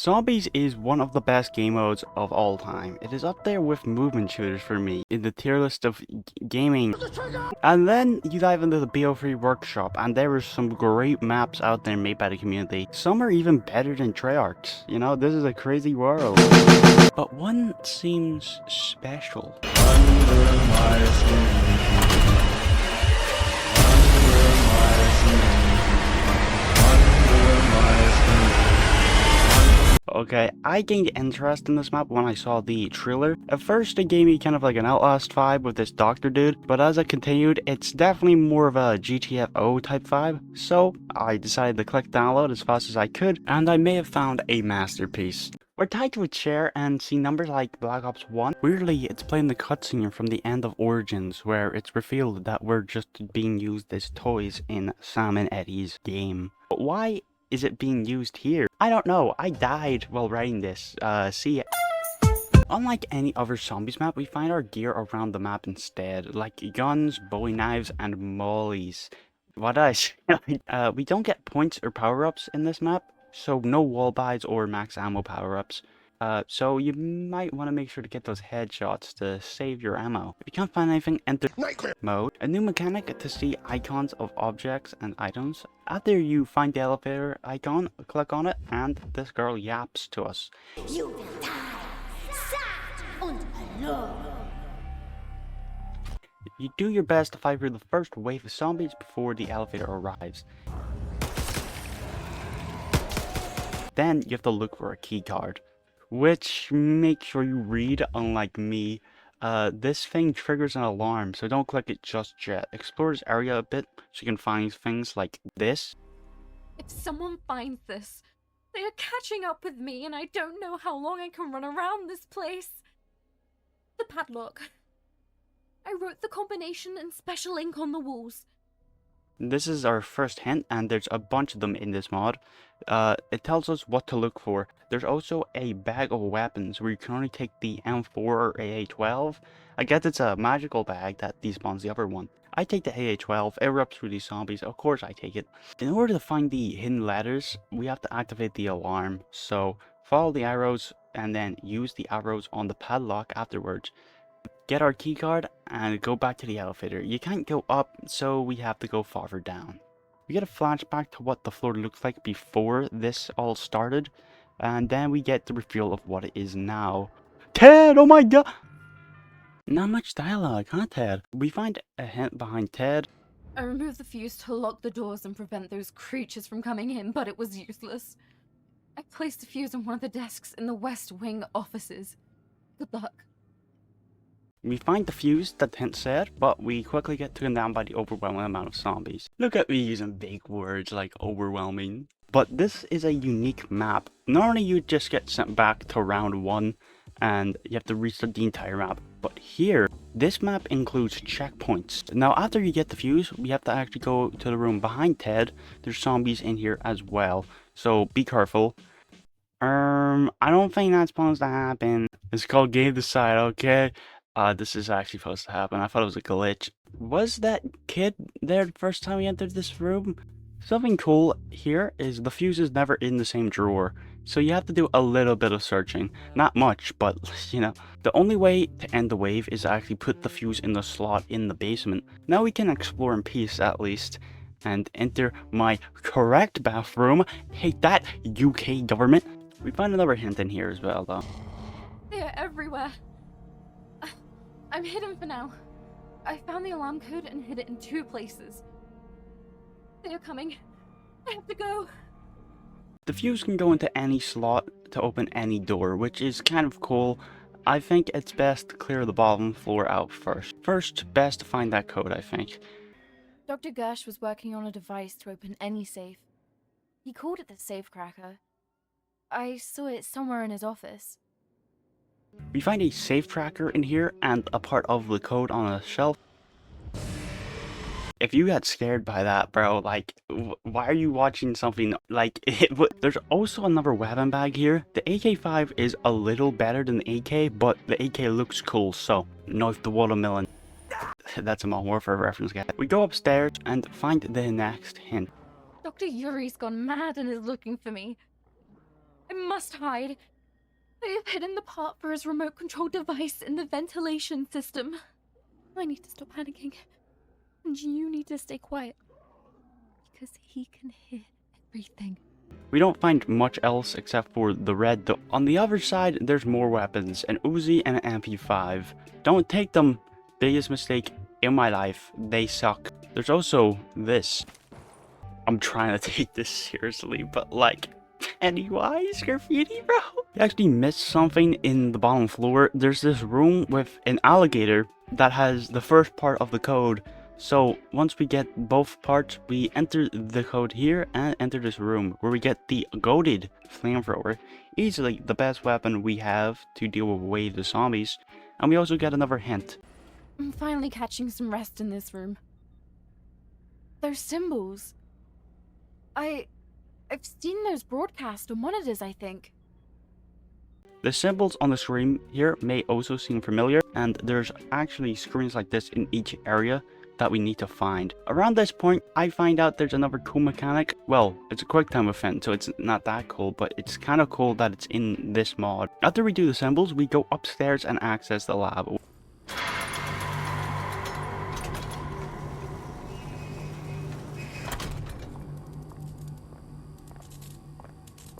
Zombies is one of the best game modes of all time. It is up there with movement shooters for me in the tier list of gaming. And then you dive into the BO3 workshop and there are some great maps out there made by the community. Some are even better than Treyarch's. You know, this is a crazy world. But one seems special. Okay, I gained interest in this map when I saw the trailer. At first it gave me kind of like an Outlast vibe with this doctor dude, but as I continued, it's definitely more of a GTFO type vibe. So I decided to click download as fast as I could, and I may have found a masterpiece. We're tied to a chair and see numbers like Black Ops 1. Weirdly, it's playing the cutscene from the end of Origins, where it's revealed that we're just being used as toys in Sam and Eddie's game. But why is it being used here? I don't know. I died while writing this. See ya. Unlike any other zombies map, we find our gear around the map instead, like guns, bowie knives, and mollies. What else? We don't get points or power-ups in this map, so no wall buys or max ammo power-ups. So you might want to make sure to get those headshots to save your ammo. If you can't find anything, enter mode, a new mechanic to see icons of objects and items. After you find the elevator icon, click on it, and this girl yaps to us. You will die, sad and alone. You do your best to fight through the first wave of zombies before the elevator arrives. Then you have to look for a key card, which make sure you read. Unlike me, this thing triggers an alarm, so don't click it just yet. Explore this area a bit so you can find things like this. If someone finds this, they are catching up with me and I don't know how long I can run around this place. The padlock. I wrote the combination in special ink on the walls. This is our first hint, and there's a bunch of them in this mod. It tells us what to look for. There's also a bag of weapons where you can only take the M4 or AA-12. I guess it's a magical bag that despawns the other one. I take the AA-12, it erupts through these zombies, of course I take it. In order to find the hidden letters, we have to activate the alarm. So follow the arrows and then use the arrows on the padlock afterwards. Get our keycard and go back to the elevator. You can't go up, so we have to go farther down. We get a flashback to what the floor looked like before this all started, and then we get the reveal of what it is now. Ted! Oh my god! Not much dialogue, huh, Ted? We find a hint behind Ted. I removed the fuse to lock the doors and prevent those creatures from coming in, but it was useless. I placed the fuse on one of the desks in the West Wing offices. Good luck. We find the fuse that the hint said, but we quickly get taken down by the overwhelming amount of zombies. Look at me using big words like overwhelming. But this is a unique map. Normally you just get sent back to round 1 and you have to restart the entire map. But here, this map includes checkpoints. Now after you get the fuse, we have to actually go to the room behind Ted. There's zombies in here as well, so be careful. I don't think that's supposed to happen. It's called Game Decide, okay? This is actually supposed to happen. I thought it was a glitch. Was that kid there the first time we entered this room? Something cool here is the fuse is never in the same drawer, so you have to do a little bit of searching. Not much, but you know. The only way to end the wave is to actually put the fuse in the slot in the basement. Now we can explore in peace at least, and enter my correct bathroom. Hate that, UK government. We find another hint in here as well though. They are everywhere. I'm hidden for now. I found the alarm code and hid it in 2 places. They are coming. I have to go. The fuse can go into any slot to open any door, which is kind of cool. I think it's best to clear the bottom floor out first. First, best to find that code, I think. Dr. Gersh was working on a device to open any safe. He called it the Safecracker. I saw it somewhere in his office. We find a safe tracker in here and a part of the code on a shelf. If you got scared by that, bro, like, why are you watching something like it? There's also another weapon bag here. The AK-5 is a little better than the AK, but the AK looks cool, so knife the watermelon. That's a Modern Warfare reference, guys. We go upstairs and find the next hint. Dr. Yuri's gone mad and is looking for me. must hide. I have hidden the part for his remote control device in the ventilation system. I need to stop panicking. And you need to stay quiet. Because he can hear everything. We don't find much else except for the red. On the other side, there's more weapons, an Uzi and an MP5. Don't take them. Biggest mistake in my life. They suck. There's also this. I'm trying to take this seriously, but like, Pennywise graffiti, bro. You actually missed something in the bottom floor. There's this room with an alligator that has the first part of the code. So once we get both parts, we enter the code here and enter this room where we get the goated flamethrower, easily the best weapon we have to deal with waves of zombies. And we also get another hint. I'm finally catching some rest in this room. Those symbols. I've seen those broadcast on monitors, I think. The symbols on the screen here may also seem familiar, and there's actually screens like this in each area that we need to find. Around this point, I find out there's another cool mechanic. Well, it's a quick time event, so it's not that cool, but it's kind of cool that it's in this mod. After we do the symbols, we go upstairs and access the lab.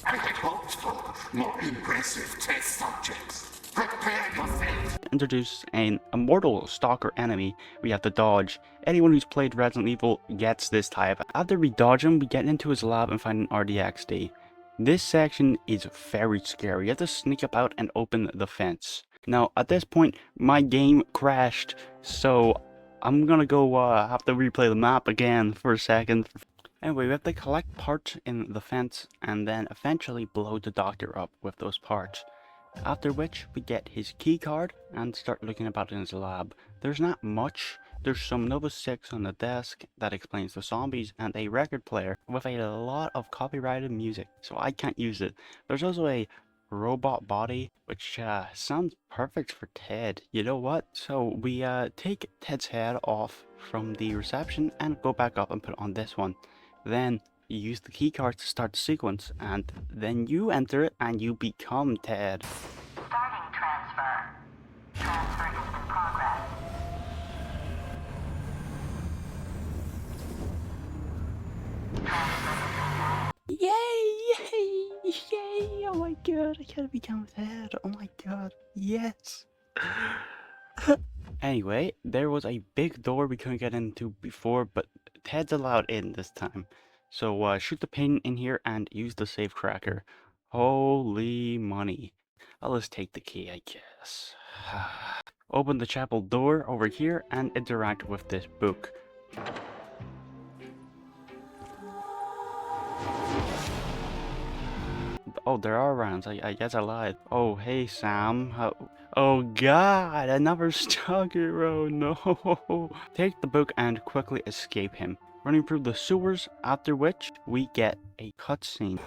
I had hoped for more impressive test subjects. Prepare yourself. Introduce an immortal stalker enemy we have to dodge. Anyone who's played Resident Evil gets this type. After we dodge him, we get into his lab and find an RDXD. This section is very scary. You have to sneak up out and open the fence. Now, at this point, my game crashed, so I'm gonna go have to replay the map again for a second. Anyway, we have to collect parts in the fence and then eventually blow the doctor up with those parts. After which, we get his key card and start looking about in his lab. There's not much. There's some Nova 6 on the desk that explains the zombies and a record player with a lot of copyrighted music, so I can't use it. There's also a robot body, which sounds perfect for Ted. You know what? So we take Ted's head off from the reception and go back up and put it on this one. Then you use the keycard to start the sequence, and then you enter it and you become Ted. Starting transfer. Transfer is in progress. Yay! Yay! Yay! Oh my god, I gotta become Ted. Oh my god, yes! Anyway, there was a big door we couldn't get into before, but Ted's allowed in this time. So shoot the pin in here and use the safe cracker. Holy money. I'll just take the key, I guess. Open the chapel door over here and interact with this book. Oh, there are rounds. I guess I lied. Oh, hey, Sam. Oh, God. Another stalker. Oh, no. Take the book and quickly escape him. Running through the sewers, after which we get a cutscene.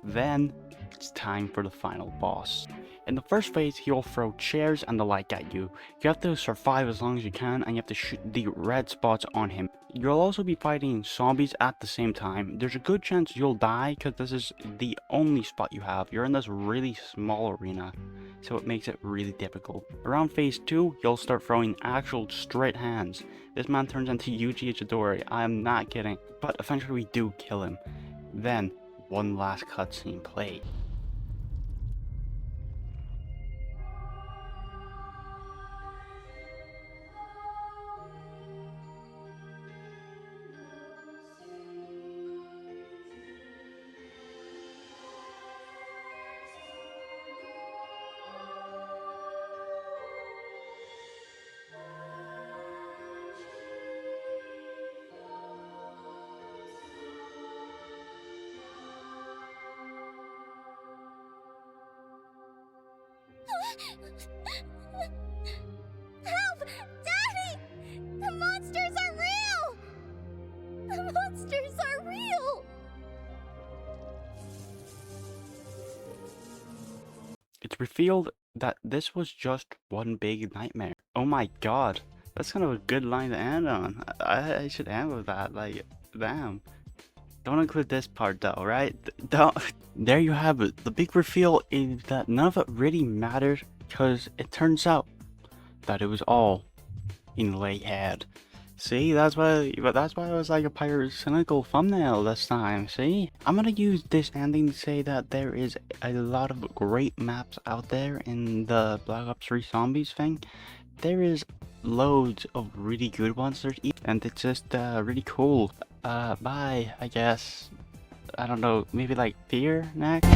Then, it's time for the final boss. In the first phase, he'll throw chairs and the like at you. You have to survive as long as you can, and you have to shoot the red spots on him. You'll also be fighting zombies at the same time. There's a good chance you'll die, because this is the only spot you have. You're in this really small arena, so it makes it really difficult. Around phase 2, you'll start throwing actual straight hands. This man turns into Yuji Itadori, I am not kidding. But eventually we do kill him. Then, one last cutscene played. Help! Daddy! The monsters are real! The monsters are real! It's revealed that this was just one big nightmare. Oh my god, that's kind of a good line to end on. I should end with that, like, damn. Don't include this part though, right? Don't. There you have it. The big reveal is that none of it really mattered because it turns out that it was all in Lei's head. See, that's why it was like a pyrocynical thumbnail this time, see? I'm gonna use this ending to say that there is a lot of great maps out there in the Black Ops 3 Zombies thing. There is loads of really good ones, and it's just really cool. Bye, I guess. I don't know, maybe like Fear next?